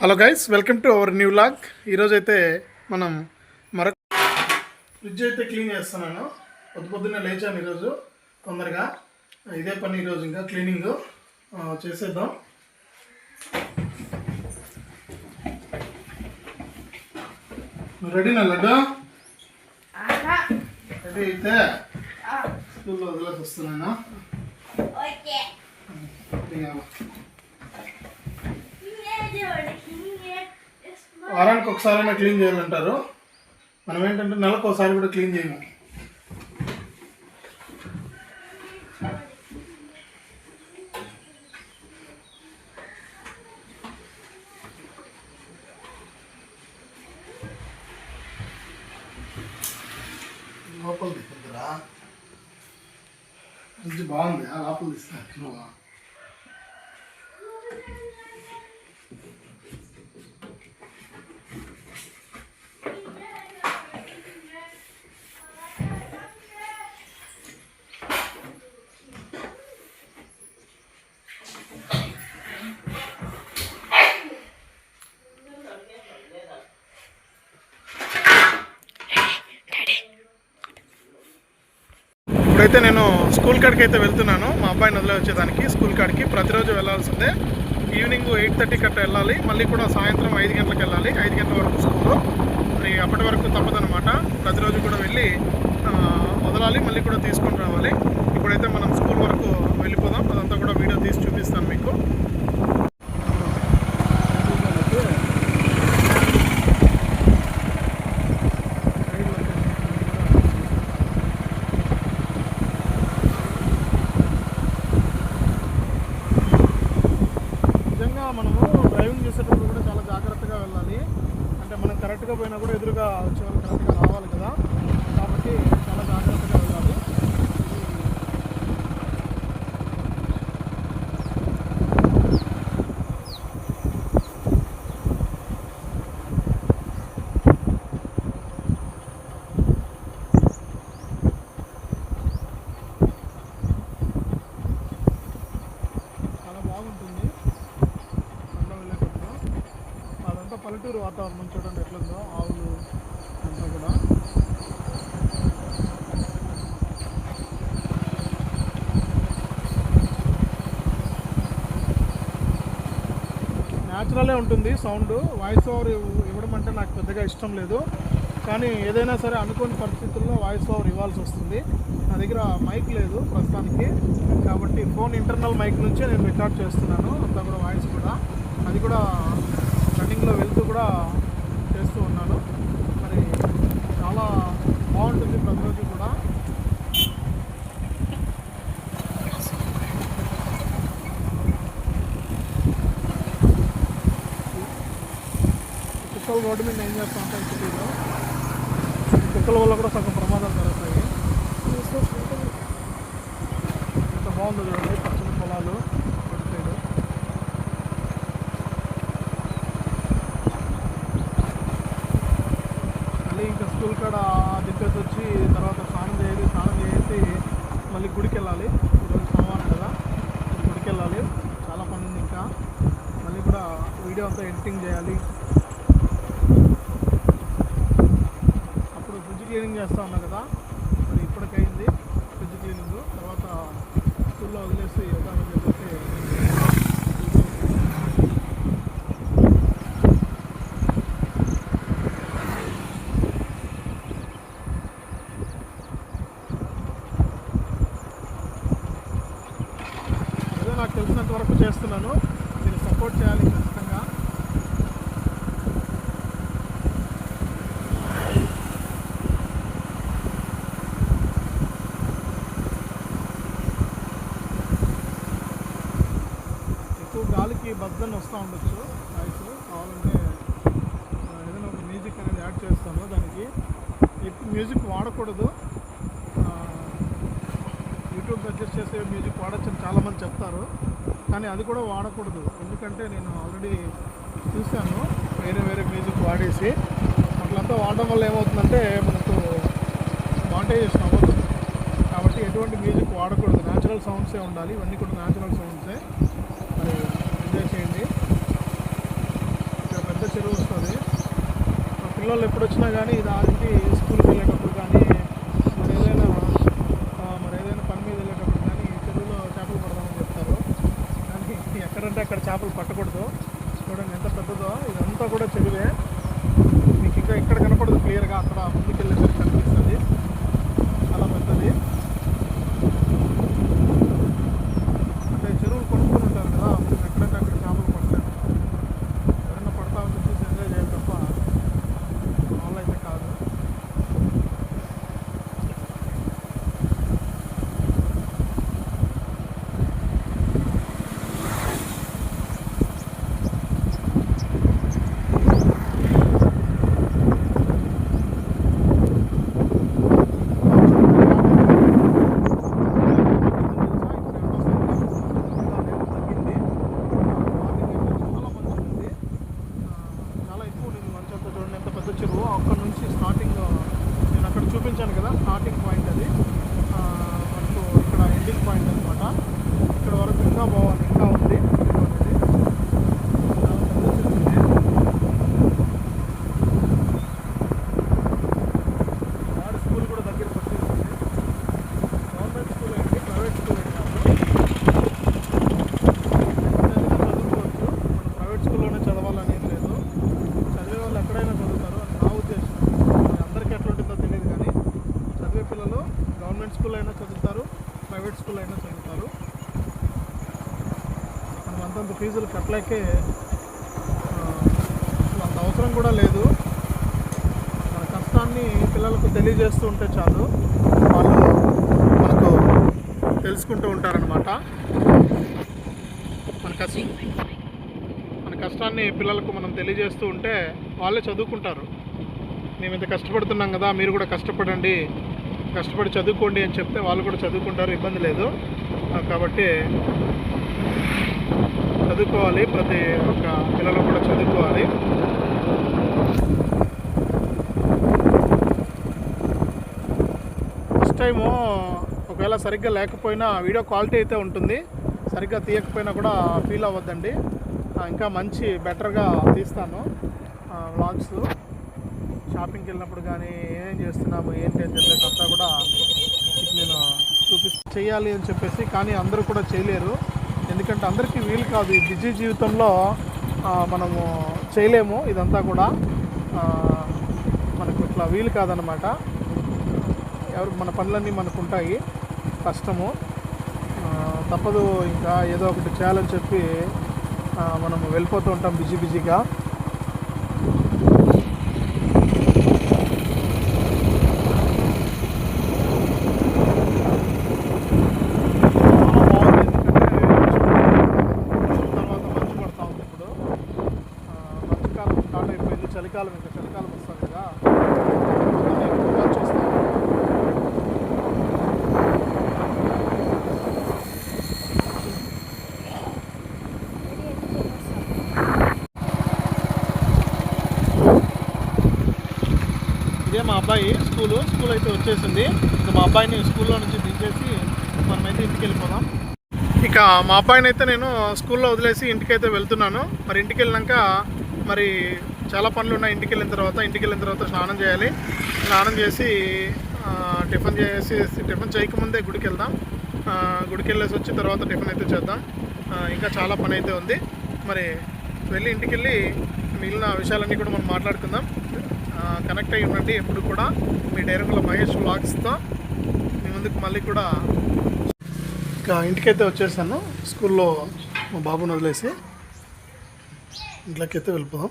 Hello guys, welcome to our new vlog. ఈరోజైతే మనం మరొక ఫ్రిడ్జ్ అయితే క్లీన్ చేస్తున్నాను. పొద్దున్నే లేచాను ఈరోజు తొందరగా. ఇదే పని ఈరోజు, ఇంకా క్లీనింగ్ చేసేద్దాం. రెడీనా లడ్డు? రెడీ అయితే స్కూల్లో వదిలేసి వస్తున్నాను. వారానికి ఒకసారైనా క్లీన్ చేయాలంటారు. మనం ఏంటంటే నెలకు ఒకసారి కూడా క్లీన్ చేయము. లోపల తీసుకుంటారా? ఇది బాగుంది, లోపల తీస్తా. ఇప్పుడైతే నేను స్కూల్ కాడికి అయితే వెళ్తున్నాను. మా అబ్బాయిని వదిలే వచ్చేదానికి స్కూల్ కాడికి ప్రతిరోజు వెళ్ళాల్సిందే. ఈవినింగ్ 8:30 కట్ట వెళ్ళాలి, మళ్ళీ కూడా సాయంత్రం 5 గంటలకు వెళ్ళాలి. 5 గంటల వరకు స్కూలు. మరి అప్పటి వరకు తప్పదనమాట. ప్రతిరోజు కూడా వెళ్ళి వదలాలి, మళ్ళీ కూడా తీసుకొని రావాలి. ఇప్పుడైతే మనం స్కూల్ వరకు వెళ్ళిపోదాం. అదంతా కూడా వీడియో తీసి చూపిస్తాను మీకు. మనము డ్రైవింగ్ చేసేటప్పుడు కూడా చాలా జాగ్రత్తగా వెళ్ళాలి. అంటే మనం కరెక్ట్గా పోయినా కూడా ఎదురుగా వచ్చే వాళ్ళు కరెక్ట్గా రావాలి కదా, కాబట్టి చాలా జాగ్రత్తగా వెళ్ళాలి. చాలా బాగుంటుంది పల్లెటూరు వాతావరణం. చూడండి ఎట్లుందో, ఆవులు అంతా కూడా. న్యాచురలే ఉంటుంది సౌండ్. వాయిస్ ఓవర్ ఇవ్వడం అంటే నాకు పెద్దగా ఇష్టం లేదు, కానీ ఏదైనా సరే అనుకోని పరిస్థితుల్లో వాయిస్ ఓవర్ ఇవ్వాల్సి వస్తుంది. నా దగ్గర మైక్ లేదు ప్రస్తుతానికి, కాబట్టి ఫోన్ ఇంటర్నల్ మైక్ నుంచే నేను రికార్డ్ చేస్తున్నాను. అంతా కూడా వాయిస్ కూడా, అది కూడా రన్నింగ్లో వెళ్తూ కూడా చేస్తూ ఉన్నాను. మరి చాలా బాగుంటుంది ప్రతిరోజు కూడా. కుక్కల రోడ్డు మీద ఏం చేస్తూ ఉంటాయి సిటీలో. కుక్కల వల్ల కూడా సగం ప్రమాదాలు జరుగుతాయి. ఎంత బాగుందో చూడండి, పచ్చని పొలాలు రోడ్డు సైడు. ఇంకా స్కూల్ కాడ దింపేసి వచ్చి తర్వాత స్నానం చేసి మళ్ళీ గుడికి వెళ్ళాలి. ఈరోజు సోమవారం కదా, గుడికి వెళ్ళాలి. చాలా పని ఉంది ఇంకా. మళ్ళీ కూడా వీడియో అంతా ఎడిటింగ్ చేయాలి. అప్పుడు ఫ్రిడ్జ్ క్లీనింగ్ చేస్తూ ఉన్నా కదా, మరి ఇప్పటికైంది ఫ్రిడ్జ్ క్లీనింగ్. తర్వాత స్కూల్లో వదిలేసి వెళ్తామని చెప్పేసి నాకు తెలిసినంత వరకు చేస్తున్నాను. మీరు సపోర్ట్ చేయాలి ఖచ్చితంగా. ఎక్కువ గాలికి బద్దలు వస్తూ ఉండొచ్చు వాయిస్. కావాలంటే ఏదైనా ఒక మ్యూజిక్ అనేది యాడ్ చేస్తాను. దానికి ఎక్కువ మ్యూజిక్ వాడకూడదు. యూట్యూబ్ సజెస్ట్ చేసే మ్యూజిక్ వాడచ్చని చాలామంది చెప్తారు, కానీ అది కూడా వాడకూడదు. ఎందుకంటే నేను ఆల్రెడీ చూశాను వేరే మ్యూజిక్ వాడేసి. అట్లంతా వాడడం వల్ల ఏమవుతుందంటే మనకు మానిటైజేషన్ అవ్వదు. కాబట్టి ఎటువంటి మ్యూజిక్ వాడకూడదు, న్యాచురల్ సౌండ్సే ఉండాలి. ఇవన్నీ కూడా న్యాచురల్ సౌండ్సే. మరి ఎంజాయ్ చేయండి. పెద్ద చెరువు వస్తుంది. మా పిల్లలు ఎప్పుడు వచ్చినా కానీ ఇది ఆగి స్కూల్కి వెళ్ళేటప్పుడు కానీ మరి ఏదైనా పని మీద వెళ్ళేటప్పుడు కానీ చెరువులో చేపలు పడదామని చెప్తారు. కానీ ఎక్కడంటే అక్కడ చేపలు పట్టకూడదు. చూడండి ఎంత పెద్దదో, ఇదంతా కూడా చెరువే. మీకు ఇంకా ఇక్కడ కనపడదు క్లియర్గా, అక్కడ ముందుకు వెళ్ళేసరికి కనిపిస్తుంది. చాలా పెద్దది. అంటే చెరువులు కొనుక్కొని ఉంటారు కదా, ఎక్కడంటే అక్కడ చేపలు పడతారు. ఎవరైనా పడతా ఉంటే చూసి ఎంజాయ్ చేయాలి తప్ప మామూలు అయితే కాదు. చెరువు అక్కడ నుంచి స్టార్టింగ్ నేను అక్కడ చూపించాను కదా, స్టార్టింగ్ పాయింట్ అది మనకు ఇక్కడ ఎండింగ్ పాయింట్ అనమాట. ఇక్కడ వరకు ఇంకా బాగుంది, ఇంకా ఉంది వాడి స్కూల్ కూడా దగ్గరికి వచ్చేసింది. గవర్నమెంట్ స్కూల్ ఏంటి, ప్రైవేట్ స్కూల్ ఏంటి చదువుకోవచ్చు. మనం ప్రైవేట్ స్కూల్లోనే చదవాలని ఏం లేదు, చదివే వాళ్ళు ఎక్కడైనా చదువుతారు అని నా ఉద్దేశం. అందరికీ ఎట్లా ఉంటుందో తెలియదు, కానీ చదివే పిల్లలు గవర్నమెంట్ స్కూల్ అయినా చదువుతారు, ప్రైవేట్ స్కూల్ అయినా చదువుతారు. మనం అంతంత ఫీజులు కట్టలేకే అంత అవసరం కూడా లేదు. మన కష్టాన్ని పిల్లలకు తెలియజేస్తూ ఉంటే చాలు, వాళ్ళు మనకు తెలుసుకుంటూ ఉంటారనమాట. మన కష్టాన్ని పిల్లలకు మనం తెలియజేస్తూ ఉంటే వాళ్ళే చదువుకుంటారు. మేము ఇంత కష్టపడుతున్నాం కదా, మీరు కూడా కష్టపడండి, కష్టపడి చదువుకోండి అని చెప్తే వాళ్ళు కూడా చదువుకుంటారు, ఇబ్బంది లేదు. కాబట్టి చదువుకోవాలి, ప్రతి ఒక్క పిల్లలు కూడా చదువుకోవాలి. ఫస్ట్ టైము ఒకవేళ సరిగ్గా లేకపోయినా వీడియో క్వాలిటీ అయితే ఉంటుంది, సరిగ్గా తీయకపోయినా కూడా ఫీల్ అవ్వద్దండి. ఇంకా మంచి బెటర్గా తీస్తాను వ్లాగ్స్. షాపింగ్కి వెళ్ళినప్పుడు కానీ ఏమేం చేస్తున్నాము ఏంటి అని చెప్పేసి అంతా కూడా మీకు నేను చేయాలి అని చెప్పేసి, కానీ అందరూ కూడా చేయలేరు. ఎందుకంటే అందరికీ వీలు కాదు, ఈ బిజీ జీవితంలో మనము చేయలేము. ఇదంతా కూడా మనకు ఇట్లా వీలు కాదనమాట. ఎవరు మన పనులన్నీ మనకు ఉంటాయి, కష్టము తప్పదు. ఇంకా ఏదో ఒకటి చేయాలని చెప్పి మనము వెళ్ళిపోతూ ఉంటాం బిజీగా. చలికాలం, ఇంకా చలికాలం వస్తుంది కదా, చూస్తాం. ఇదే మా అబ్బాయి స్కూల్ అయితే వచ్చేసింది. ఇంకా మా అబ్బాయిని స్కూల్లో నుంచి దించేసి మనమైతే ఇంటికి వెళ్ళిపోదాం. ఇక మా అబ్బాయిని అయితే నేను స్కూల్లో వదిలేసి ఇంటికైతే వెళ్తున్నాను. మరి ఇంటికి వెళ్ళినాక మరి చాలా పనులు ఉన్నాయి. ఇంటికి వెళ్ళిన తర్వాత స్నానం చేయాలి. స్నానం చేసి టిఫిన్ చేయకముందే గుడికి వెళ్దాం. గుడికి వెళ్ళేసి వచ్చి తర్వాత టిఫిన్ అయితే చేద్దాం. ఇంకా చాలా పని అయితే ఉంది. మరి వెళ్ళి ఇంటికి వెళ్ళి మిగిలిన విషయాలన్నీ కూడా మనం మాట్లాడుకుందాం. కనెక్ట్ అయ్యి ఉండండి ఎప్పుడు కూడా. మీ డైరెక్ట్లో మహేష్ వ్లాగ్స్తో మీ ముందుకు మళ్ళీ కూడా. ఇంకా ఇంటికైతే వచ్చేసాను. స్కూల్లో మా బాబుని వదిలేసి ఇంట్లోకైతే వెళ్ళిపోదాం.